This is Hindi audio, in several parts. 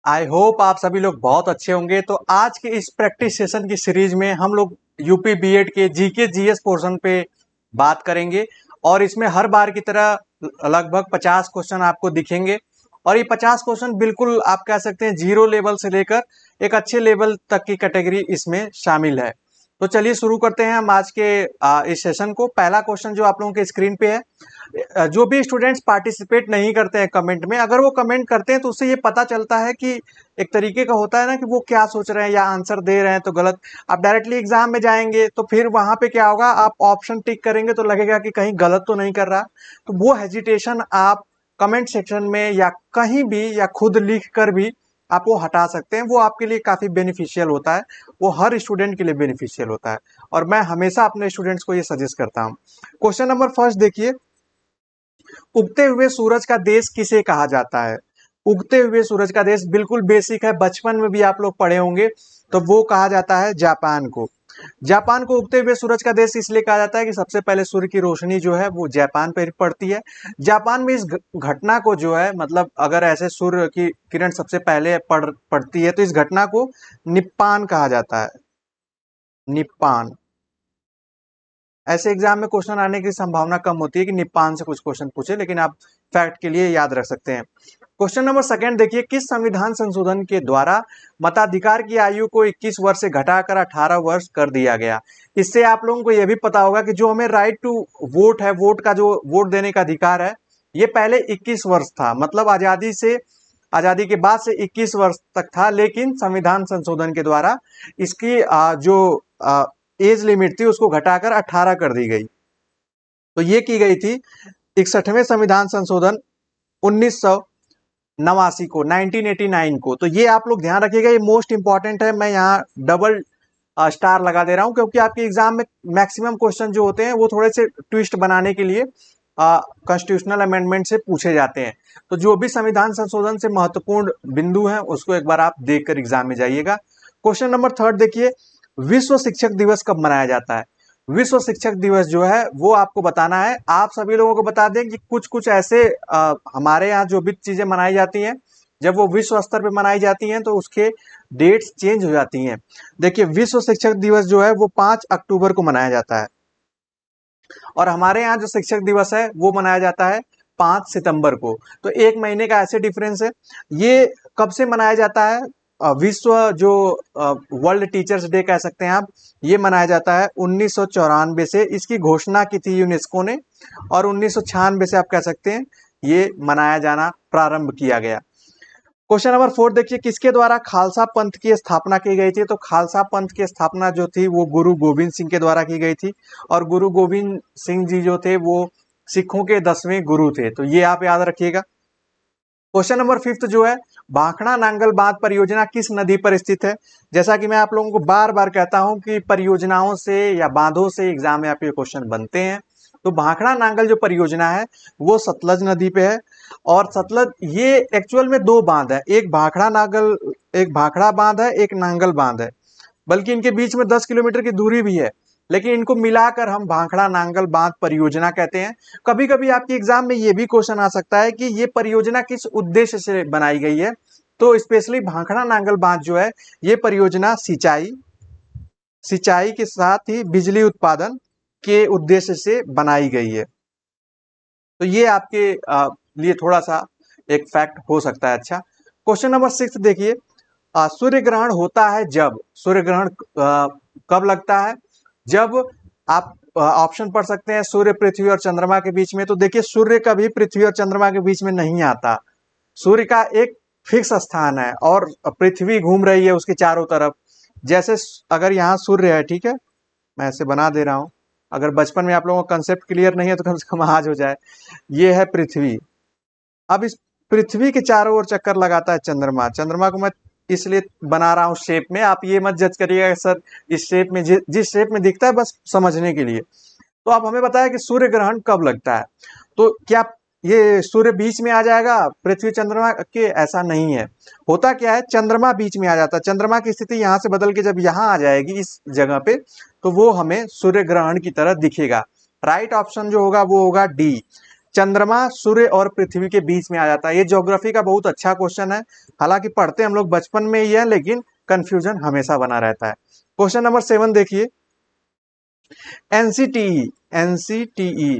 आई होप आप सभी लोग बहुत अच्छे होंगे। तो आज के इस प्रैक्टिस सेशन की सीरीज में हम लोग यूपी बीएड के जीके जीएस पोर्शन पे बात करेंगे और इसमें हर बार की तरह लगभग 50 क्वेश्चन आपको दिखेंगे और ये 50 क्वेश्चन बिल्कुल आप कह सकते हैं जीरो लेवल से लेकर एक अच्छे लेवल तक की कैटेगरी इसमें शामिल है। तो चलिए शुरू करते हैं हम आज के इस सेशन को। पहला क्वेश्चन जो आप लोगों के स्क्रीन पे है, जो भी स्टूडेंट्स पार्टिसिपेट नहीं करते हैं कमेंट में, अगर वो कमेंट करते हैं तो उससे ये पता चलता है कि एक तरीके का होता है ना कि वो क्या सोच रहे हैं या आंसर दे रहे हैं तो गलत। आप डायरेक्टली एग्जाम में जाएंगे तो फिर वहां पे क्या होगा, आप ऑप्शन टिक करेंगे तो लगेगा कि कहीं गलत तो नहीं कर रहा। तो वो हेजिटेशन आप कमेंट सेक्शन में या कहीं भी या खुद लिख कर भी आप वो हटा सकते हैं। वो आपके लिए काफी बेनिफिशियल होता है, वो हर स्टूडेंट के लिए बेनिफिशियल होता है और मैं हमेशा अपने स्टूडेंट्स को ये सजेस्ट करता हूँ। क्वेश्चन नंबर फर्स्ट देखिए, उगते हुए सूरज का देश किसे कहा जाता है? उगते हुए सूरज का देश बिल्कुल बेसिक है, बचपन में भी आप लोग पढ़े होंगे। तो वो कहा जाता है जापान को। जापान को उगते हुए सूरज का देश इसलिए कहा जाता है कि सबसे पहले सूर्य की रोशनी जो है वो जापान पर पड़ती है। जापान में इस घटना को जो है, मतलब अगर ऐसे सूर्य की किरण सबसे पहले पड़ती है तो इस घटना को निप्पान कहा जाता है। निप्पान। ऐसे एग्जाम में क्वेश्चन आने की संभावना कम होती है कि निप्पान से कुछ क्वेश्चन पूछे, लेकिन आप फैक्ट के लिए याद रख सकते हैं। क्वेश्चन नंबर सेकंड देखिए, किस संविधान संशोधन के द्वारा मताधिकार की आयु को 21 वर्ष से घटाकर 18 वर्ष कर दिया गया? इससे आप लोगों को यह भी पता होगा कि जो हमें राइट टू वोट है, वोट का जो वोट देने का अधिकार है, ये पहले 21 वर्ष था, मतलब आजादी के बाद से 21 वर्ष तक था, लेकिन संविधान संशोधन के द्वारा इसकी जो एज लिमिट थी उसको घटाकर 18 कर दी गई। तो ये की गई थी 61वें संविधान संशोधन 1989 को, 1989 को। तो ये आप लोग ध्यान रखिएगा, ये मोस्ट इंपॉर्टेंट है। मैं यहाँ डबल स्टार लगा दे रहा हूं क्योंकि आपके एग्जाम में मैक्सिमम क्वेश्चन जो होते हैं वो थोड़े से ट्विस्ट बनाने के लिए कॉन्स्टिट्यूशनल अमेंडमेंट से पूछे जाते हैं। तो जो भी संविधान संशोधन से महत्वपूर्ण बिंदु है उसको एक बार आप देखकर एग्जाम में जाइएगा। क्वेश्चन नंबर थर्ड देखिए, विश्व शिक्षक दिवस कब मनाया जाता है? विश्व शिक्षक दिवस जो है वो आपको बताना है। आप सभी लोगों को बता दें कि कुछ कुछ ऐसे हमारे यहाँ जो भी चीजें मनाई जाती हैं, जब वो विश्व स्तर पे मनाई जाती हैं तो उसके डेट्स चेंज हो जाती हैं। देखिए, विश्व शिक्षक दिवस जो है वो 5 अक्टूबर को मनाया जाता है और हमारे यहाँ जो शिक्षक दिवस है वो मनाया जाता है 5 सितंबर को। तो एक महीने का ऐसे डिफरेंस है। ये कब से मनाया जाता है? विश्व जो वर्ल्ड टीचर्स डे कह सकते हैं आप, ये मनाया जाता है 1994 से। इसकी घोषणा की थी यूनेस्को ने और 1996 से आप कह सकते हैं ये मनाया जाना प्रारंभ किया गया। क्वेश्चन नंबर 4 देखिए, किसके द्वारा खालसा पंथ की स्थापना की गई थी? तो खालसा पंथ की स्थापना जो थी वो गुरु गोविंद सिंह के द्वारा की गई थी और गुरु गोविंद सिंह जी जो थे वो सिखों के 10वें गुरु थे। तो ये आप याद रखिएगा। क्वेश्चन नंबर 5 जो है, भाखड़ा नांगल बांध परियोजना किस नदी पर स्थित है? जैसा कि मैं आप लोगों को बार बार कहता हूं कि परियोजनाओं से या बांधों से एग्जाम में आपके क्वेश्चन बनते हैं। तो भाखड़ा नांगल जो परियोजना है वो सतलज नदी पे है और सतलज, ये एक्चुअल में दो बांध है, एक भाखड़ा नांगल, एक भाखड़ा बांध है, एक नांगल बांध है, बल्कि इनके बीच में 10 किलोमीटर की दूरी भी है, लेकिन इनको मिलाकर हम भाखड़ा नांगल बांध परियोजना कहते हैं। कभी कभी आपके एग्जाम में ये भी क्वेश्चन आ सकता है कि ये परियोजना किस उद्देश्य से बनाई गई है? तो स्पेशली भाखड़ा नांगल बांध जो है ये परियोजना सिंचाई सिंचाई के साथ ही बिजली उत्पादन के उद्देश्य से बनाई गई है। तो ये आपके लिए थोड़ा सा एक फैक्ट हो सकता है। अच्छा, क्वेश्चन नंबर 6 देखिए, सूर्य ग्रहण होता है जब, सूर्य ग्रहण कब लगता है? जब आप ऑप्शन पढ़ सकते हैं, सूर्य, पृथ्वी और चंद्रमा के बीच में। तो देखिए, सूर्य कभी पृथ्वी और चंद्रमा के बीच में नहीं आता। सूर्य का एक फिक्स स्थान है और पृथ्वी घूम रही है उसके चारों तरफ। जैसे अगर यहाँ सूर्य है, ठीक है, मैं ऐसे बना दे रहा हूं, अगर बचपन में आप लोगों को कंसेप्ट क्लियर नहीं है तो कम से कम आज हो जाए। ये है पृथ्वी। अब इस पृथ्वी के चारों ओर चक्कर लगाता है चंद्रमा। चंद्रमा को मैं इसलिए बना रहा हूं शेप में, आप ये मत जज करिएगा सर इस शेप में, जिस शेप में दिखता है, बस समझने के लिए। तो आप हमें बताया कि सूर्य ग्रहण कब लगता है। तो क्या ये सूर्य बीच में आ जाएगा पृथ्वी चंद्रमा के? ऐसा नहीं है। होता क्या है, चंद्रमा बीच में आ जाता है। चंद्रमा की स्थिति यहां से बदल के जब यहां आ जाएगी इस जगह पे, तो वो हमें सूर्य ग्रहण की तरह दिखेगा। राइट ऑप्शन जो होगा वो होगा डी। चंद्रमा सूर्य और पृथ्वी के बीच में आ जाता है। ये ज्योग्राफी का बहुत अच्छा क्वेश्चन है, हालांकि पढ़ते हम लोग बचपन में ही है, लेकिन कंफ्यूजन हमेशा बना रहता है। क्वेश्चन नंबर 7 देखिए, एनसीटीई, एनसीटीई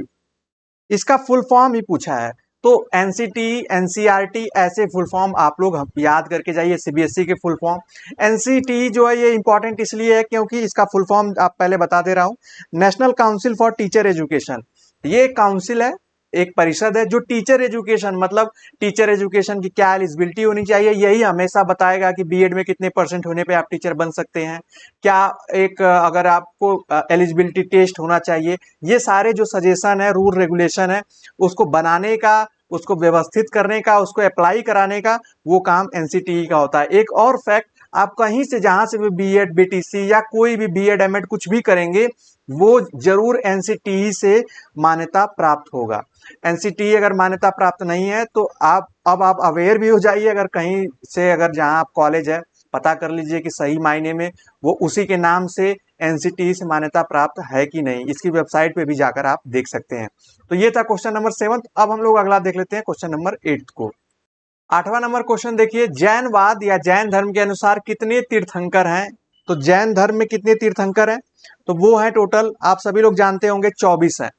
इसका फुल फॉर्म ही पूछा है। तो एनसीटीई, एनसीईआरटी ऐसे फुल फॉर्म आप लोग याद करके जाइए, सीबीएसई के फुल फॉर्म। एनसीटीई जो है ये इंपॉर्टेंट इसलिए है क्योंकि इसका फुल फॉर्म आप पहले बता दे रहा हूं, national council for teacher education. ये काउंसिल है, एक परिषद है जो टीचर एजुकेशन, मतलब टीचर एजुकेशन की क्या एलिजिबिलिटी होनी चाहिए, यही हमेशा बताएगा कि बीएड में कितने परसेंट होने पे आप टीचर बन सकते हैं, क्या एक अगर आपको एलिजिबिलिटी टेस्ट होना चाहिए। ये सारे जो सजेशन है, रूल रेगुलेशन है, उसको बनाने का, उसको व्यवस्थित करने का, उसको अप्लाई कराने का वो काम एनसीटीई का होता है। एक और फैक्ट, आप कहीं से जहां से भी बीएड, बीटीसी या कोई भी बीएड, एमएड कुछ भी करेंगे, वो जरूर एनसीटीई से मान्यता प्राप्त होगा। एनसीटीई अगर मान्यता प्राप्त नहीं है तो आप अवेयर भी हो जाइए, अगर कहीं से, अगर जहां आप कॉलेज है पता कर लीजिए कि सही मायने में वो उसी के नाम से एनसीटीई से मान्यता प्राप्त है कि नहीं। इसकी वेबसाइट पे भी जाकर आप देख सकते हैं। तो ये था क्वेश्चन नंबर 7। अब हम लोग अगला देख लेते हैं, क्वेश्चन नंबर 8 को। 8वां नंबर क्वेश्चन देखिए, जैनवाद या जैन धर्म के अनुसार कितने तीर्थंकर हैं? तो जैन धर्म में कितने तीर्थंकर हैं? तो वो है टोटल, आप सभी लोग जानते होंगे, 24 है।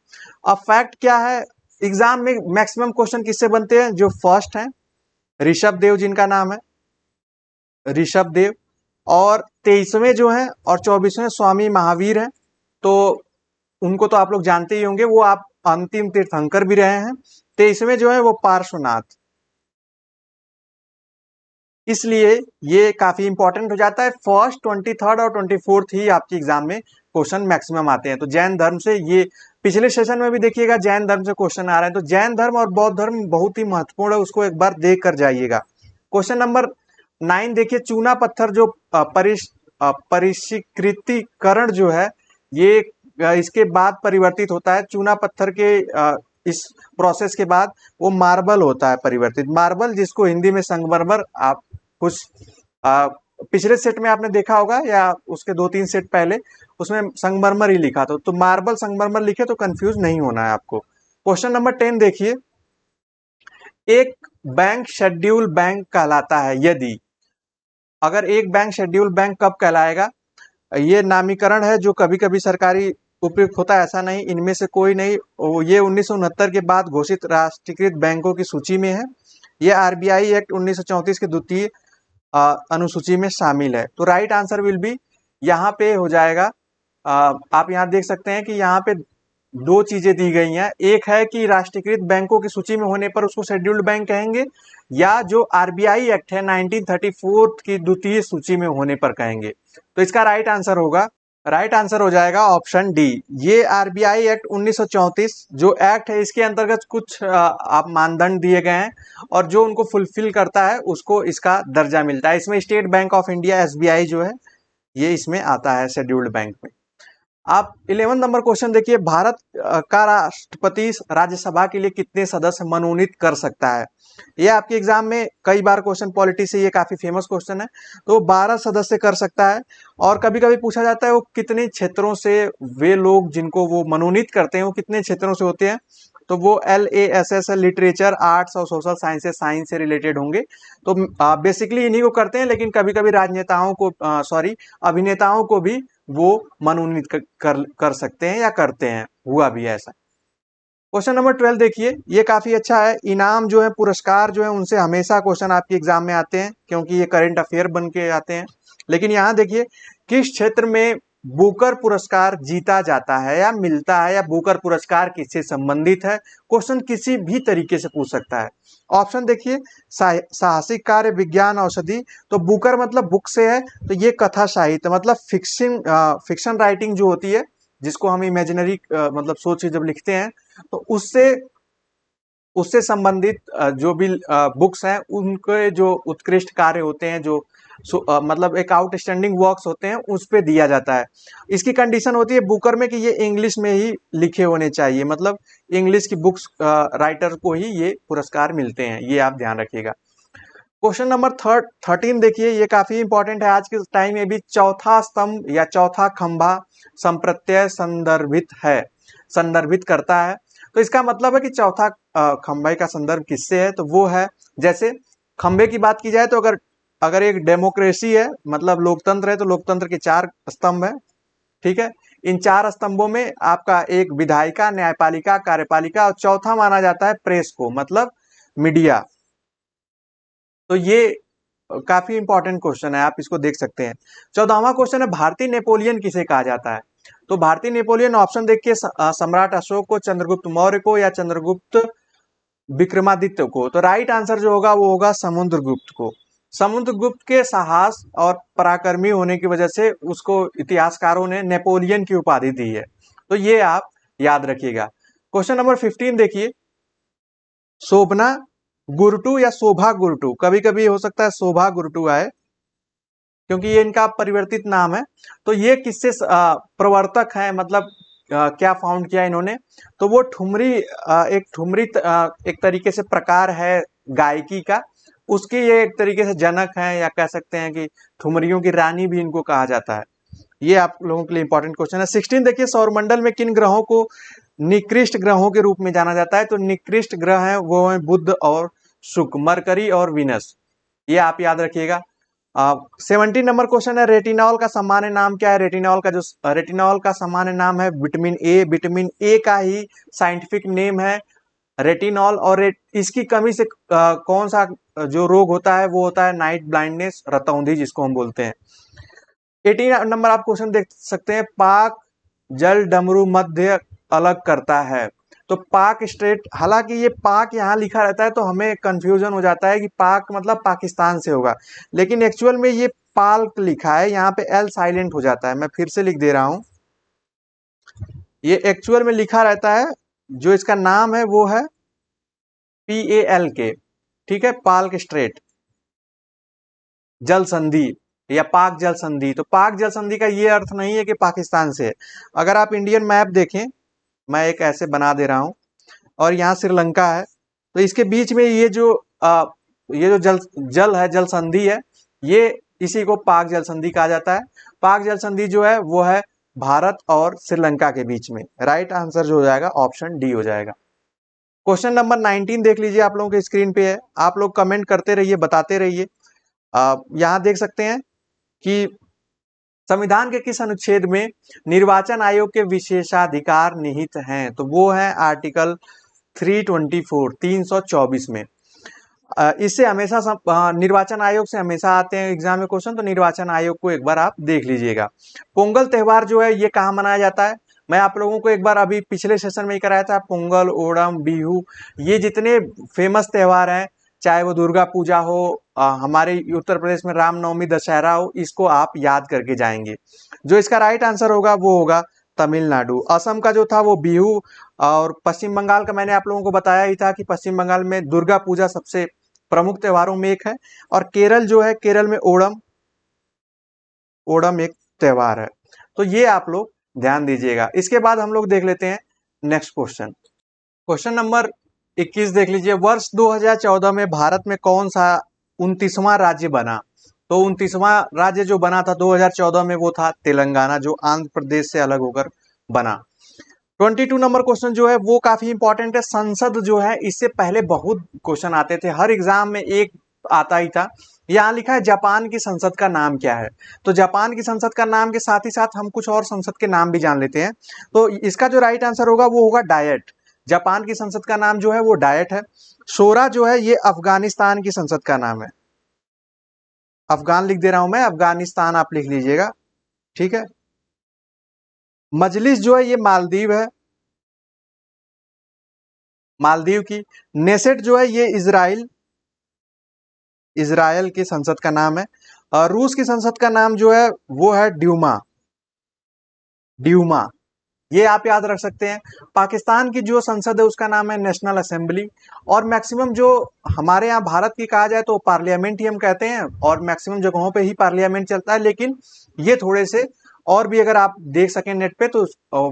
अब फैक्ट क्या है, एग्जाम में मैक्सिमम क्वेश्चन किससे बनते हैं? जो फर्स्ट है ऋषभ देव, जिनका नाम है ऋषभ देव, और 23वें जो हैं और 24वें स्वामी महावीर हैं। तो उनको तो आप लोग जानते ही होंगे, वो आप अंतिम तीर्थंकर भी रहे हैं। 23वें जो है वो पार्श्वनाथ, इसलिए ये काफी इंपॉर्टेंट हो जाता है। फर्स्ट, 23rd और 24th ही आपके एग्जाम में क्वेश्चन मैक्सिमम आते हैं। तो जैन धर्म से, ये पिछले सेशन में भी देखिएगा जैन धर्म से क्वेश्चन आ रहे हैं। तो जैन धर्म और बौद्ध धर्म बहुत ही महत्वपूर्ण है, उसको एक बार देख कर जाइएगा। क्वेश्चन नंबर 9 देखिए, चूना पत्थर जो परिष्कृतीकरण जो है, ये इसके बाद परिवर्तित होता है। चूना पत्थर के इस प्रोसेस के बाद वो मार्बल होता है परिवर्तित, मार्बल, जिसको हिंदी में संगमरमर। आप कुछ पिछले सेट में आपने देखा होगा या उसके 2-3 सेट पहले, उसमें संगमरमर ही लिखा था। तो मार्बल संगमरमर लिखे तो कंफ्यूज नहीं होना है आपको। क्वेश्चन नंबर 10 देखिए, एक बैंक शेड्यूल बैंक कहलाता है यदि, अगर एक बैंक शेड्यूल बैंक कब कहलाएगा? ये नामीकरण है जो कभी कभी सरकारी उपयुक्त होता है, ऐसा नहीं, इनमें से कोई नहीं। ये 1969 के बाद घोषित राष्ट्रीयकृत बैंकों की सूची में है। ये आरबीआई एक्ट 1934 के द्वितीय अनुसूची में शामिल है। तो राइट आंसर विल बी, यहाँ पे हो जाएगा, आप यहाँ देख सकते हैं कि यहाँ पे दो चीजें दी गई हैं। एक है कि राष्ट्रीयकृत बैंकों की सूची में होने पर उसको शेड्यूल्ड बैंक कहेंगे, या जो आरबीआई एक्ट है 1934 की द्वितीय सूची में होने पर कहेंगे। तो इसका राइट आंसर होगा, राइट आंसर हो जाएगा ऑप्शन डी। ये आरबीआई एक्ट 1934 जो एक्ट है, इसके अंतर्गत कुछ आप मानदंड दिए गए हैं, और जो उनको फुलफिल करता है उसको इसका दर्जा मिलता है। इसमें state bank of India, SBI जो है, ये इसमें आता है शेड्यूल्ड बैंक में। आप 11 नंबर क्वेश्चन देखिए, भारत का राष्ट्रपति राज्यसभा के लिए कितने सदस्य मनोनीत कर सकता है? ये आपके एग्जाम में कई बार क्वेश्चन, पॉलिटी से ये काफी फेमस क्वेश्चन है। तो 12 सदस्य कर सकता है। और कभी कभी पूछा जाता है वो कितने क्षेत्रों से, वे लोग जिनको वो मनोनीत करते हैं वो कितने क्षेत्रों से होते हैं? तो वो LASS है, लिटरेचर, आर्ट्स और सोशल साइंसेस, साइंस से रिलेटेड होंगे। तो बेसिकली इन्हीं को करते हैं, लेकिन कभी कभी राजनेताओं को, सॉरी, अभिनेताओं को भी वो मनोनीत कर सकते हैं या करते हैं, हुआ भी ऐसा। क्वेश्चन नंबर 12 देखिए, ये काफी अच्छा है। इनाम जो है, पुरस्कार जो है, उनसे हमेशा क्वेश्चन आपके एग्जाम में आते हैं क्योंकि ये करंट अफेयर बन के आते हैं। लेकिन यहाँ देखिए, किस क्षेत्र में बुकर पुरस्कार जीता जाता है या मिलता है, या बुकर पुरस्कार किससे संबंधित है? क्वेश्चन किसी भी तरीके से पूछ सकता है। ऑप्शन देखिए, साहसिक कार्य, विज्ञान, औषधि। तो बुकर मतलब बुक से है, तो ये कथा साहित्य, मतलब फिक्शन राइटिंग जो होती है, जिसको हम इमेजिनरी मतलब सोच के जब लिखते हैं, तो उससे उससे संबंधित जो भी बुक्स हैं, उनके जो उत्कृष्ट कार्य होते हैं, जो मतलब एक आउटस्टैंडिंग वर्क्स होते हैं, उस पे दिया जाता है। इसकी कंडीशन होती है बुकर में कि ये इंग्लिश में ही लिखे होने चाहिए, मतलब इंग्लिश की बुक्स राइटर को ही ये पुरस्कार मिलते हैं, ये आप ध्यान रखिएगा। क्वेश्चन नंबर 13 देखिए, ये काफी इंपॉर्टेंट है आज के टाइम में भी। चौथा स्तंभ या चौथा खंभा संप्रत्यय संदर्भित है, संदर्भित करता है। तो इसका मतलब है कि चौथा खंभे का संदर्भ किससे है, तो वो है, जैसे खंभे की बात की जाए तो अगर अगर एक डेमोक्रेसी है, मतलब लोकतंत्र है, तो लोकतंत्र के 4 स्तंभ है, ठीक है। इन 4 स्तंभों में आपका एक विधायिका, न्यायपालिका, कार्यपालिका और चौथा माना जाता है प्रेस को, मतलब मीडिया। तो ये काफी इंपॉर्टेंट क्वेश्चन है, आप इसको देख सकते हैं। 14वां क्वेश्चन है, भारतीय नेपोलियन किसे कहा जाता है? तो भारतीय नेपोलियन ऑप्शन देखिए, सम्राट अशोक को, चंद्रगुप्त मौर्य को, या चंद्रगुप्त विक्रमादित्य को। तो राइट आंसर जो होगा वो होगा समुद्रगुप्त को। समुद्रगुप्त के साहस और पराक्रमी होने की वजह से उसको इतिहासकारों ने नेपोलियन की उपाधि दी है। तो ये आप याद रखिएगा। क्वेश्चन नंबर 15 देखिए, शोभना गुरटू या शोभा गुरटू, कभी कभी हो सकता है शोभा गुरटू आए क्योंकि ये इनका परिवर्तित नाम है। तो ये किससे प्रवर्तक है, मतलब क्या फाउंड किया इन्होंने? तो वो ठुमरी, एक ठुमरी एक तरीके से प्रकार है गायकी का, उसके ये एक तरीके से जनक हैं, या कह सकते हैं कि ठुमरियों की रानी भी इनको कहा जाता है। ये आप लोगों के लिए इंपॉर्टेंट क्वेश्चन है। 16 देखिए, सौरमंडल में किन ग्रहों को निकृष्ट ग्रहों के रूप में जाना जाता है? तो निकृष्ट ग्रह हैं वो हैं बुध और शुक्र, मरकरी और वीनस, ये आप याद रखिएगा। 17 नंबर क्वेश्चन है, रेटिनॉल का सामान्य नाम क्या है? रेटिनॉल का सामान्य नाम है विटामिन ए। विटामिन ए का ही साइंटिफिक नेम है रेटिनॉल। और इसकी कमी से कौन सा जो रोग होता है वो होता है नाइट ब्लाइंडनेस, रतौंधी जिसको हम बोलते हैं। 18 नंबर आप क्वेश्चन देख सकते हैं, पाक जल डमरू मध्य अलग करता है। तो पाक स्ट्रेट, हालांकि ये पाक यहाँ लिखा रहता है तो हमें कंफ्यूजन हो जाता है कि पाक मतलब पाकिस्तान से होगा, लेकिन एक्चुअल में ये पाल्क लिखा है, यहाँ पे एल साइलेंट हो जाता है। मैं फिर से लिख दे रहा हूं, ये एक्चुअल में लिखा रहता है, जो इसका नाम है वो है PALK, ठीक है, पाल्क स्ट्रेट जल संधि या पाक जल संधि। तो पाक जल संधि का ये अर्थ नहीं है कि पाकिस्तान से है। अगर आप इंडियन मैप देखें, मैं एक ऐसे बना दे रहा हूं, और यहाँ श्रीलंका है, तो इसके बीच में ये जो जल है, जल संधि है, ये इसी को पाक जल संधि कहा जाता है। पाक जल संधि जो है वो है भारत और श्रीलंका के बीच में। राइट आंसर जो हो जाएगा ऑप्शन डी हो जाएगा। क्वेश्चन नंबर 19 देख लीजिए, आप लोगों के स्क्रीन पे है, आप लोग कमेंट करते रहिए, बताते रहिए। यहाँ देख सकते हैं कि संविधान के किस अनुच्छेद में निर्वाचन आयोग के विशेषाधिकार निहित हैं? तो वो है आर्टिकल 324, 324 में। इससे हमेशा निर्वाचन आयोग से हमेशा आते हैं एग्जाम में क्वेश्चन, तो निर्वाचन आयोग को एक बार आप देख लीजिएगा। पोंगल त्योहार जो है ये कहाँ मनाया जाता है? मैं आप लोगों को एक बार अभी पिछले सेशन में ही कराया था, पोंगल, ओणम, बिहू, ये जितने फेमस त्योहार हैं, चाहे वो दुर्गा पूजा हो, हमारे उत्तर प्रदेश में रामनवमी, दशहरा हो, इसको आप याद करके जाएंगे। जो इसका राइट आंसर होगा वो होगा तमिलनाडु। असम का जो था वो बिहू, और पश्चिम बंगाल का मैंने आप लोगों को बताया ही था कि पश्चिम बंगाल में दुर्गा पूजा सबसे प्रमुख त्योहारों में एक है। और केरल जो है, केरल में ओणम, ओणम एक त्योहार है। तो ये आप लोग ध्यान दीजिएगा। इसके बाद हम लोग देख लेते हैं नेक्स्ट क्वेश्चन। क्वेश्चन नंबर 21 देख लीजिए, वर्ष 2014 में भारत में कौन सा 29वां राज्य बना? तो 29वां राज्य जो बना था 2014 में वो था तेलंगाना, जो आंध्र प्रदेश से अलग होकर बना। 22 नंबर क्वेश्चन जो है वो काफी इंपॉर्टेंट है। संसद जो है, इससे पहले बहुत क्वेश्चन आते थे, हर एग्जाम में एक आता ही था। यहाँ लिखा है जापान की संसद का नाम क्या है? तो जापान की संसद का नाम के साथ ही साथ हम कुछ और संसद के नाम भी जान लेते हैं। तो इसका जो राइट आंसर होगा वो होगा डायट। जापान की संसद का नाम जो है वो डायट है। शोरा जो है ये अफगानिस्तान की संसद का नाम है। अफगान लिख दे रहा हूं मैं, अफगानिस्तान आप लिख लीजिएगा, ठीक है। मजलिस जो है ये मालदीव है, मालदीव की। नेसेट जो है ये इजराइल, इजराइल की संसद का नाम है। और रूस की संसद का नाम जो है वो है ड्यूमा, ड्यूमा, ये आप याद रख सकते हैं। पाकिस्तान की जो संसद है उसका नाम है नेशनल असेंबली। और मैक्सिमम जो हमारे यहाँ भारत की कहा जाए तो पार्लियामेंट ही हम कहते हैं, और मैक्सिमम जगहों पे ही पार्लियामेंट चलता है, लेकिन ये थोड़े से और भी अगर आप देख सकें नेट पे तो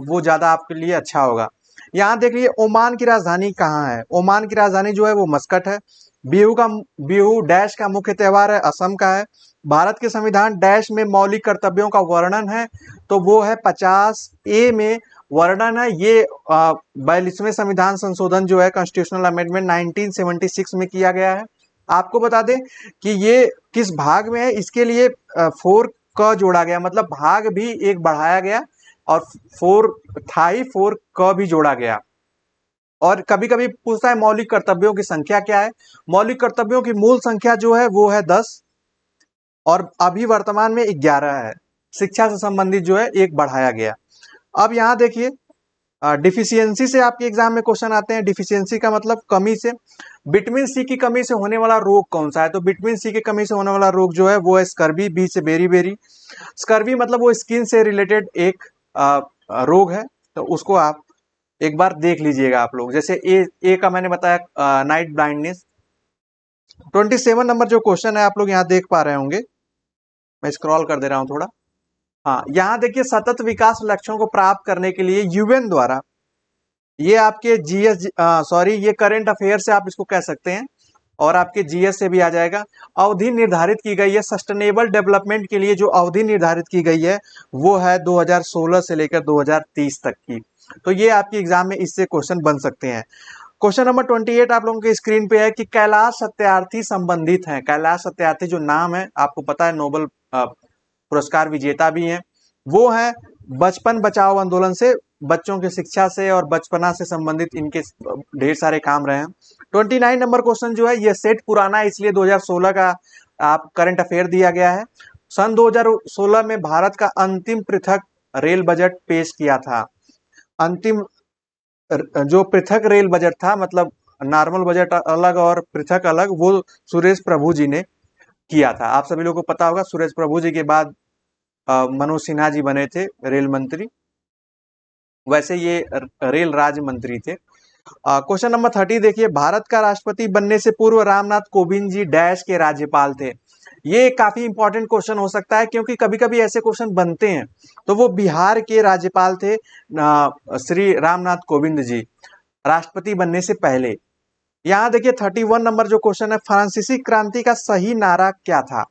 वो ज्यादा आपके लिए अच्छा होगा। यहाँ देख लीजिए, ओमान की राजधानी कहाँ है? ओमान की राजधानी जो है वो मस्कट है। बिहू डैश का मुख्य त्योहार है, असम का है। भारत के संविधान डैश में मौलिक कर्तव्यों का वर्णन है, तो वो है 50A में वर्णन है, ये 42वें संविधान संशोधन जो है कॉन्स्टिट्यूशनल अमेंडमेंट 1976 में किया गया है। आपको बता दें कि ये किस भाग में है, इसके लिए 4 क जोड़ा गया, मतलब भाग भी एक बढ़ाया गया और 4 था ही 4 क भी जोड़ा गया। और कभी कभी पूछता है मौलिक कर्तव्यों की संख्या क्या है। मौलिक कर्तव्यों की मूल संख्या जो है वो है 10 और अभी वर्तमान में 11 है। शिक्षा से संबंधित जो है एक बढ़ाया गया। अब यहाँ देखिए डिफिशियंसी से आपके एग्जाम में क्वेश्चन आते हैं। डिफिशियंसी का मतलब कमी से। विटामिन सी की कमी से होने वाला रोग कौन सा है? तो विटामिन सी की कमी से होने वाला रोग जो है वो है स्कर्वी, बी से बेरी। स्कर्वी मतलब वो स्किन से रिलेटेड एक रोग है, तो उसको आप एक बार देख लीजिएगा आप लोग। जैसे ए का मैंने बताया नाइट ब्लाइंडनेस। 27 नंबर जो क्वेश्चन है आप लोग यहाँ देख पा रहे होंगे, मैं स्क्रॉल कर दे रहा हूँ थोड़ा। हाँ, यहाँ देखिए सतत विकास लक्ष्यों को प्राप्त करने के लिए यूएन द्वारा, ये आपके जीएस सॉरी ये करंट अफेयर से आप इसको कह सकते हैं और आपके जीएस से भी आ जाएगा। अवधि निर्धारित की गई है सस्टेनेबल डेवलपमेंट के लिए। जो अवधि निर्धारित की गई है वो है 2016 से लेकर 2030 तक की। तो ये आपके एग्जाम में इससे क्वेश्चन बन सकते हैं। क्वेश्चन नंबर 28 आप लोगों के स्क्रीन पे है कि कैलाश सत्यार्थी संबंधित हैं। कैलाश सत्यार्थी जो नाम है आपको पता है, नोबेल पुरस्कार विजेता भी हैं। वो है बचपन बचाओ आंदोलन से, बच्चों की शिक्षा से और बचपना से संबंधित इनके ढेर सारे काम रहे हैं। 29 नंबर क्वेश्चन जो है ये सेट पुराना है, इसलिए 2016 का आप करंट अफेयर दिया गया है। सन 2016 में भारत का अंतिम पृथक रेल बजट पेश किया था। अंतिम जो पृथक रेल बजट था, मतलब नॉर्मल बजट अलग और पृथक अलग, वो सुरेश प्रभु जी ने किया था। आप सभी लोगों को पता होगा सुरेश प्रभु जी के बाद मनोज सिन्हा जी बने थे रेल मंत्री, वैसे ये रेल राज्य मंत्री थे। क्वेश्चन नंबर 30 देखिए, भारत का राष्ट्रपति बनने से पूर्व रामनाथ कोविंद जी डैश के राज्यपाल थे। ये काफी इंपॉर्टेंट क्वेश्चन हो सकता है क्योंकि कभी कभी ऐसे क्वेश्चन बनते हैं। तो वो बिहार के राज्यपाल थे श्री रामनाथ कोविंद जी, राष्ट्रपति बनने से पहले। यहाँ देखिए 31 नंबर जो क्वेश्चन है, फ्रांसीसी क्रांति का सही नारा क्या था?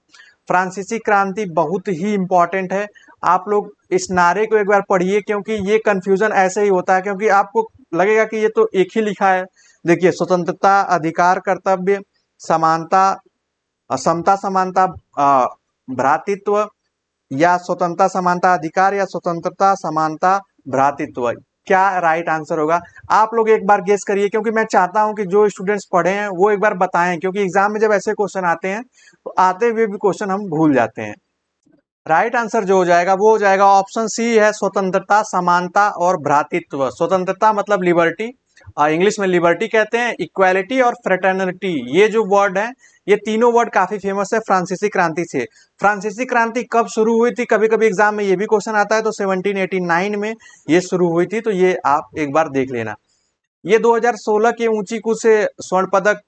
फ्रांसीसी क्रांति बहुत ही इंपॉर्टेंट है। आप लोग इस नारे को एक बार पढ़िए क्योंकि ये कंफ्यूजन ऐसे ही होता है, क्योंकि आपको लगेगा कि ये तो एक ही लिखा है। देखिए, स्वतंत्रता, अधिकार, कर्तव्य, समानता, समता, समानता, भ्रातृत्व, या स्वतंत्रता समानता अधिकार, या स्वतंत्रता समानता भ्रातृत्व। क्या राइट आंसर होगा? आप लोग एक बार गेस करिए, क्योंकि मैं चाहता हूं कि जो स्टूडेंट्स पढ़े हैं वो एक बार बताएं, क्योंकि एग्जाम में जब ऐसे क्वेश्चन आते हैं तो आते हुए भी क्वेश्चन हम भूल जाते हैं। राइट आंसर जो हो जाएगा वो हो जाएगा ऑप्शन सी है, स्वतंत्रता, समानता और भ्रातृत्व। स्वतंत्रता मतलब लिबर्टी, इंग्लिश में लिबर्टी कहते हैं, इक्वालिटी और फ्रेटर्निटी, ये जो वर्ड है, ये तीनों वर्ड काफी फेमस है फ्रांसीसी क्रांति से। फ्रांसीसी क्रांति कब शुरू हुई थी? कभी कभी एग्जाम में ये भी क्वेश्चन आता है। तो 1789 में ये शुरू हुई थी, तो ये आप एक बार देख लेना। ये 2016 के ऊंची कूद से स्वर्ण पदक,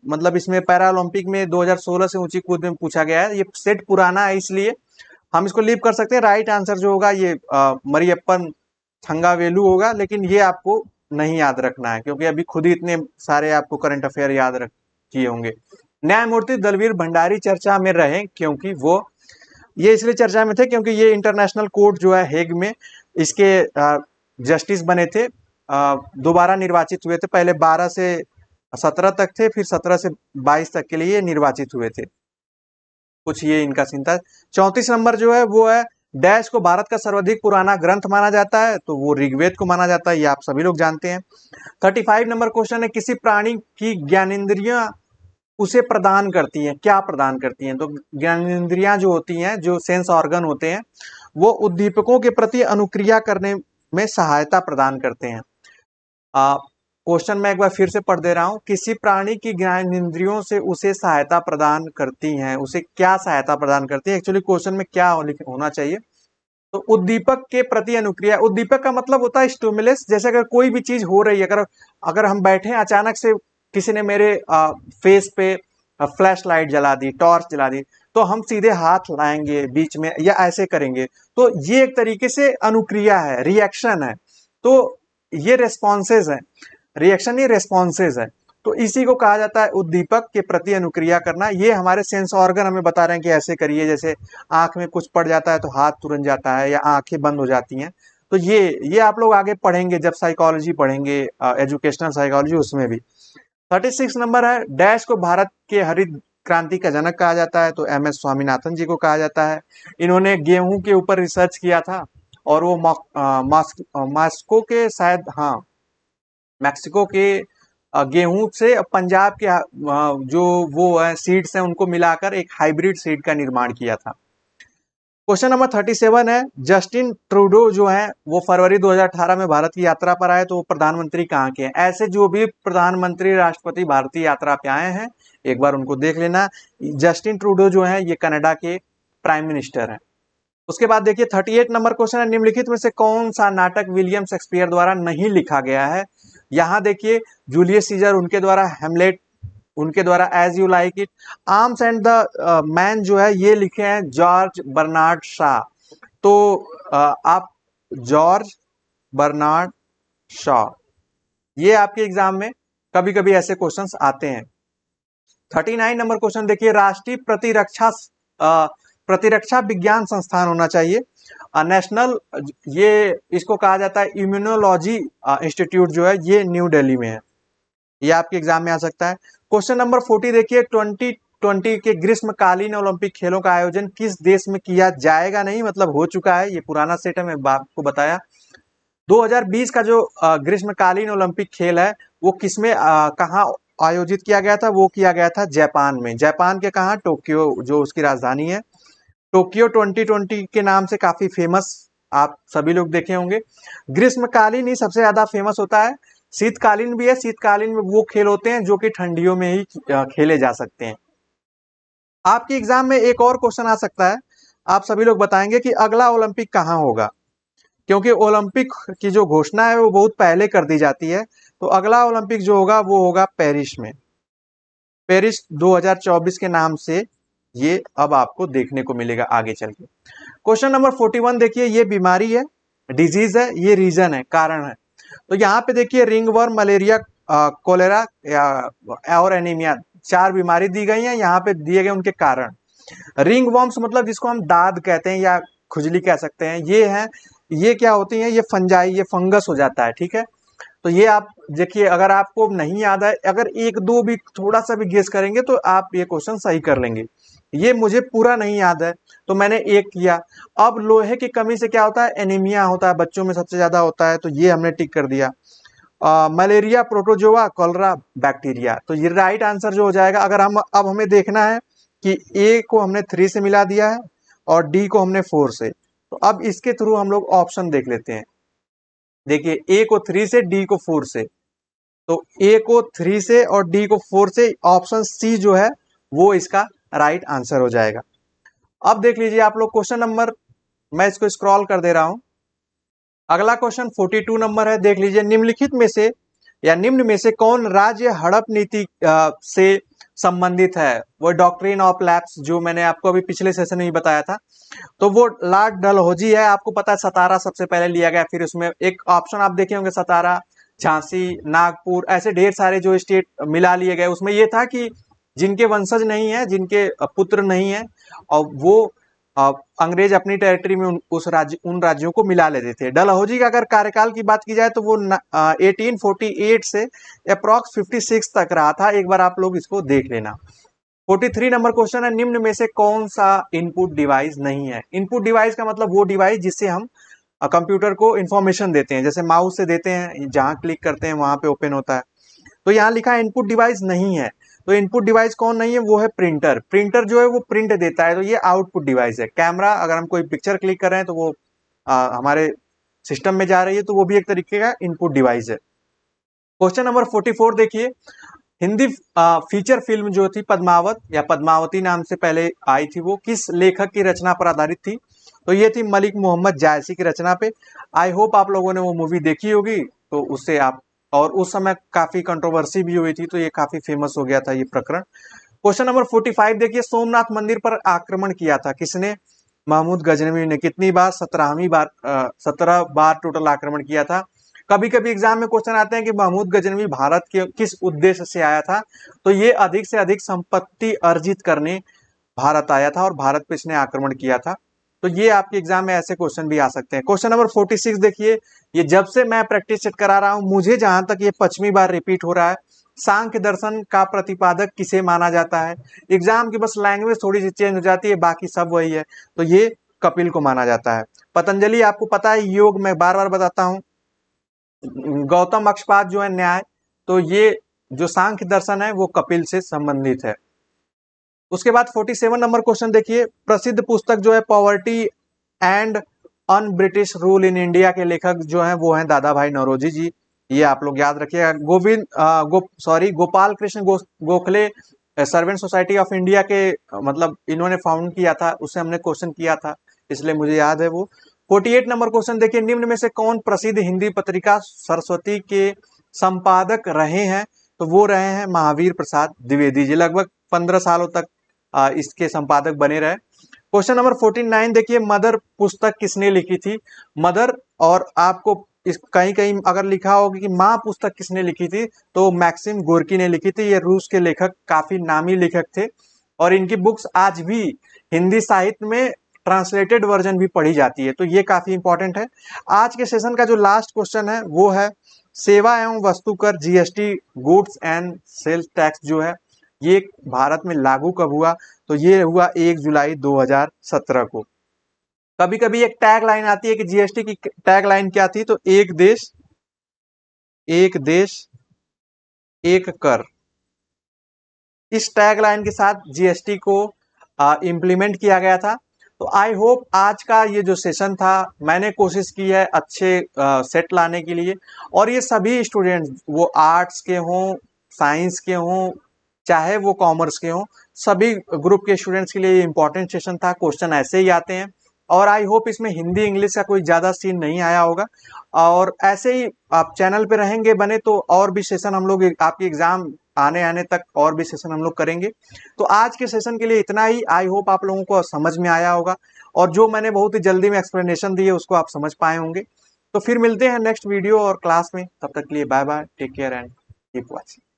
मतलब इसमें पैरा ओलंपिक में 2016 से ऊंची कूद में पूछा गया है। ये सेट पुराना है इसलिए हम इसको लीव कर सकते हैं। राइट आंसर जो होगा ये मरियप्पन थंगावेलु होगा, लेकिन ये आपको नहीं याद रखना है क्योंकि अभी खुद ही इतने सारे आपको करंट अफेयर याद रख किए होंगे। न्यायमूर्ति दलवीर भंडारी चर्चा में रहे क्योंकि वो, ये इसलिए चर्चा में थे क्योंकि ये इंटरनेशनल कोर्ट जो है हेग में, इसके जस्टिस बने थे। दोबारा निर्वाचित हुए थे, पहले 12 से 17 तक थे, फिर 17 से 22 तक के लिए निर्वाचित हुए थे। कुछ ये इनका सीन था। 34 नंबर जो है वो है, डैश को भारत का सर्वाधिक पुराना ग्रंथ माना जाता है, तो वो ऋग्वेद को माना जाता है, ये आप सभी लोग जानते हैं। 35 नंबर क्वेश्चन है, किसी प्राणी की ज्ञानेंद्रियां उसे प्रदान करती हैं, क्या प्रदान करती हैं? तो ज्ञानेंद्रियां जो होती हैं, जो सेंस ऑर्गन होते हैं, वो उद्दीपकों के प्रति अनुक्रिया करने में सहायता प्रदान करते हैं। क्वेश्चन मैं एक बार फिर से पढ़ दे रहा हूं, किसी प्राणी की ज्ञानेंद्रियों से उसे सहायता प्रदान करती हैं, उसे क्या सहायता प्रदान करती है? एक्चुअली क्वेश्चन में क्या होना चाहिए, तो उद्दीपक के प्रति अनुक्रिया। उद्दीपक का मतलब होता है स्टिमुलस। जैसे अगर कोई भी चीज हो रही है, अगर हम बैठे हैं, अचानक से किसी ने मेरे फेस पे फ्लैश लाइट जला दी, टॉर्च जला दी, तो हम सीधे हाथ लाएंगे बीच में या ऐसे करेंगे, तो ये एक तरीके से अनुक्रिया है, रिएक्शन है। तो ये रेस्पॉन्सेज है, रिएक्शन ही रेस्पॉन्सेज है। तो इसी को कहा जाता है उद्दीपक के प्रति अनुक्रिया करना। ये हमारे सेंस ऑर्गन हमें बता रहे हैं कि ऐसे करिए, जैसे आंख में कुछ पड़ जाता है तो हाथ तुरंत जाता है या आंखें बंद हो जाती हैं, तो ये आप लोग आगे पढ़ेंगे जब साइकोलॉजी पढ़ेंगे, एजुकेशनल साइकोलॉजी, उसमें भी। 36 नंबर है, डैश को भारत के हरित क्रांति का जनक कहा जाता है, तो MS स्वामीनाथन जी को कहा जाता है। इन्होंने गेहूं के ऊपर रिसर्च किया था, और वो मॉस्को के शायद, हाँ, मैक्सिको के गेहूं से पंजाब के जो वो है सीड्स हैं उनको मिलाकर एक हाइब्रिड सीड का निर्माण किया था। क्वेश्चन नंबर 37 है, जस्टिन ट्रूडो जो है वो फरवरी 2018 में भारत की यात्रा पर आए, तो वो प्रधानमंत्री कहाँ के हैं? ऐसे जो भी प्रधानमंत्री राष्ट्रपति भारतीय यात्रा पे आए हैं एक बार उनको देख लेना। जस्टिन ट्रूडो जो है ये कनाडा के प्राइम मिनिस्टर हैं। उसके बाद देखिए 38 नंबर क्वेश्चन है, निम्नलिखित में से कौन सा नाटक विलियम शेक्सपियर द्वारा नहीं लिखा गया है? यहाँ देखिए जूलियस सीजर उनके द्वारा, हेमलेट उनके द्वारा, as you like it, arms and the man जो है ये लिखे हैं जॉर्ज बर्नार्ड शॉ। तो आप जॉर्ज बर्नार्ड शॉ, ये आपके एग्जाम में कभी कभी ऐसे क्वेश्चंस आते हैं। 39 नंबर क्वेश्चन देखिए, राष्ट्रीय प्रतिरक्षा विज्ञान संस्थान होना चाहिए, नेशनल, ये इसको कहा जाता है इम्यूनोलॉजी इंस्टीट्यूट जो है ये न्यू दिल्ली में है। ये आपके एग्जाम में आ सकता है। क्वेश्चन नंबर 40 देखिए, 2020 के ग्रीष्मकालीन ओलंपिक खेलों का आयोजन किस देश में किया जाएगा? नहीं, मतलब हो चुका है, ये पुराना सेट है, मैं आपको बताया। 2020 का जो ग्रीष्मकालीन ओलंपिक खेल है वो किसमें कहाँ आयोजित किया गया था? वो किया गया था जापान में। जापान के कहाँ? टोक्यो जो उसकी राजधानी है। टोक्यो 2020 के नाम से काफी फेमस आप सभी लोग देखे होंगे। ग्रीष्मकालीन ही सबसे ज्यादा फेमस होता है, शीतकालीन भी है। शीतकालीन में वो खेल होते हैं जो कि ठंडियों में ही खेले जा सकते हैं। आपके एग्जाम में एक और क्वेश्चन आ सकता है, आप सभी लोग बताएंगे कि अगला ओलंपिक कहाँ होगा, क्योंकि ओलंपिक की जो घोषणा है वो बहुत पहले कर दी जाती है। तो अगला ओलंपिक जो होगा वो होगा पेरिस में। पेरिस 2024 के नाम से ये अब आपको देखने को मिलेगा आगे चल के। क्वेश्चन नंबर 41 देखिए, ये बीमारी है, डिजीज है, ये रीजन है, कारण है। तो यहाँ पे देखिए रिंगवर्म, मलेरिया, कोलेरा या और एनीमिया, 4 बीमारी दी गई हैं, यहाँ पे दिए गए उनके कारण। रिंगवर्म्स मतलब जिसको हम दाद कहते हैं या खुजली कह सकते हैं, ये है, ये क्या होती है? ये फंजाई, ये फंगस हो जाता है, ठीक है। तो ये आप देखिए, अगर आपको नहीं याद है, अगर एक दो भी थोड़ा सा भी गेस करेंगे तो आप ये क्वेश्चन सही कर लेंगे। ये मुझे पूरा नहीं याद है तो मैंने एक किया। अब लोहे की कमी से क्या होता है? एनीमिया होता है, बच्चों में सबसे ज्यादा होता है, तो ये हमने टिक कर दिया। मलेरिया, प्रोटोजोआ, कॉलरा, बैक्टीरिया, तो ये राइट आंसर जो हो जाएगा। अगर हम अब हमें देखना है कि ए को हमने 3 से मिला दिया है और डी को हमने 4 से, तो अब इसके थ्रू हम लोग ऑप्शन देख लेते हैं। देखिए ए को 3 से, डी को 4 से, तो ए को 3 से और डी को 4 से, ऑप्शन सी जो है वो इसका राइट आंसर हो जाएगा। अब देख लीजिए आप लोग क्वेश्चन नंबर, मैं इसको स्क्रॉल कर दे रहा हूं। अगला क्वेश्चन 42 नंबर है, देख लीजिए, निम्नलिखित में से या निम्न में से कौन राज्य हड़प नीति से संबंधित है? वो डॉक्ट्रिन ऑफ लैप्स जो मैंने आपको अभी पिछले सेशन में ही बताया था, तो वो लॉर्ड डलहौजी है। आपको पता है सतारा सबसे पहले लिया गया, फिर उसमें एक ऑप्शन आप देखे होंगे, सतारा, झांसी, नागपुर, ऐसे ढेर सारे जो स्टेट मिला लिए गए। उसमें ये था कि जिनके वंशज नहीं है, जिनके पुत्र नहीं है, और वो अंग्रेज अपनी टेरिटरी में उन राज्यों को मिला लेते थे। डलहौजी का अगर कार्यकाल की बात की जाए तो वो 1848 से अप्रॉक्स 56 तक रहा था। एक बार आप लोग इसको देख लेना। 43 नंबर क्वेश्चन है, निम्न में से कौन सा इनपुट डिवाइस नहीं है? इनपुट डिवाइस का मतलब वो डिवाइस जिससे हम कंप्यूटर को इंफॉर्मेशन देते हैं, जैसे माउस से देते हैं, जहां क्लिक करते हैं वहां पे ओपन होता है। तो यहाँ लिखा है इनपुट डिवाइस नहीं है। तो इनपुट डिवाइस कौन नहीं है? वो है प्रिंटर। प्रिंटर जो है वो प्रिंट देता है, तो ये आउटपुट डिवाइस है। कैमरा, अगर हम कोई पिक्चर क्लिक कर रहे हैं तो वो हमारे सिस्टम में जा रही है, तो वो भी एक तरीके का इनपुट डिवाइस है। क्वेश्चन नंबर 44 देखिए, हिंदी फीचर फिल्म जो थी पद्मावत या पद्मावती नाम से पहले आई थी, वो किस लेखक की रचना पर आधारित थी? तो ये थी मलिक मोहम्मद जायसी की रचना पे। आई होप आप लोगों ने वो मूवी देखी होगी, तो उससे आप, और उस समय काफी कंट्रोवर्सी भी हुई थी, तो ये काफी फेमस हो गया था ये प्रकरण। क्वेश्चन नंबर 45 देखिए, सोमनाथ मंदिर पर आक्रमण किया था किसने? महमूद गजनवी ने। कितनी बार? 17वीं बार, 17 बार टोटल आक्रमण किया था। कभी कभी एग्जाम में क्वेश्चन आते हैं कि महमूद गजनवी भारत के किस उद्देश्य से आया था? तो ये अधिक से अधिक संपत्ति अर्जित करने भारत आया था और भारत पे इसने आक्रमण किया था। तो ये आपके एग्जाम में ऐसे क्वेश्चन भी आ सकते हैं। क्वेश्चन नंबर 46 देखिए, ये जब से मैं प्रैक्टिस सेट करा रहा हूं मुझे जहां तक ये 5वीं बार रिपीट हो रहा है, सांख्य दर्शन का प्रतिपादक किसे माना जाता है। एग्जाम की बस लैंग्वेज थोड़ी सी चेंज हो जाती है, बाकी सब वही है। तो ये कपिल को माना जाता है। पतंजलि आपको पता है, योग मैं बार बार बताता हूं, गौतम अक्षपाद जो है न्याय, तो ये जो सांख्य दर्शन है वो कपिल से संबंधित है। उसके बाद 47 नंबर क्वेश्चन देखिए, प्रसिद्ध पुस्तक जो है poverty and un British rule in India के लेखक जो हैं वो हैं दादा भाई नौरोजी जी। ये आप लोग याद रखिएगा। Gopal Krishna Gokhale servant society of India के मतलब इन्होंने फाउंड किया था, उससे हमने क्वेश्चन किया था, इसलिए मुझे याद है वो। 48 नंबर क्वेश्चन देखिए, निम्न में से कौन प्रसिद्ध हिंदी पत्रिका सरस्वती के संपादक रहे हैं। तो वो रहे हैं महावीर प्रसाद द्विवेदी जी, लगभग 15 सालों तक इसके संपादक बने रहे। क्वेश्चन नंबर 49 देखिए, मदर पुस्तक किसने लिखी थी। मदर, और आपको इस कहीं कहीं अगर लिखा होगा कि माँ पुस्तक किसने लिखी थी, तो मैक्सिम गोर्की ने लिखी थी। ये रूस के लेखक, काफी नामी लेखक थे, और इनकी बुक्स आज भी हिंदी साहित्य में ट्रांसलेटेड वर्जन भी पढ़ी जाती है, तो ये काफी इंपॉर्टेंट है। आज के सेशन का जो लास्ट क्वेश्चन है वो है, सेवा एवं वस्तु कर GST goods and sales tax जो है ये भारत में लागू कब हुआ। तो ये हुआ 1 जुलाई 2017 को। कभी कभी एक टैग लाइन आती है कि जीएसटी की टैग लाइन क्या थी, तो एक देश एक कर, इस टैग लाइन के साथ जीएसटी को इम्प्लीमेंट किया गया था। तो आई होप आज का ये जो सेशन था, मैंने कोशिश की है अच्छे सेट लाने के लिए, और ये सभी स्टूडेंट्स वो आर्ट्स के हों, साइंस के हों, चाहे वो कॉमर्स के हों, सभी ग्रुप के स्टूडेंट्स के लिए ये इंपॉर्टेंट सेशन था। क्वेश्चन ऐसे ही आते हैं, और आई होप इसमें हिंदी इंग्लिश का कोई ज़्यादा सीन नहीं आया होगा। और ऐसे ही आप चैनल पे रहेंगे बने तो और भी सेशन हम लोग आपके एग्जाम आने आने तक और भी सेशन हम लोग करेंगे। तो आज के सेशन के लिए इतना ही। आई होप आप लोगों को समझ में आया होगा, और जो मैंने बहुत ही जल्दी में एक्सप्लेनेशन दी है उसको आप समझ पाए होंगे। तो फिर मिलते हैं नेक्स्ट वीडियो और क्लास में, तब तक के लिए bye bye, take care and keep watching.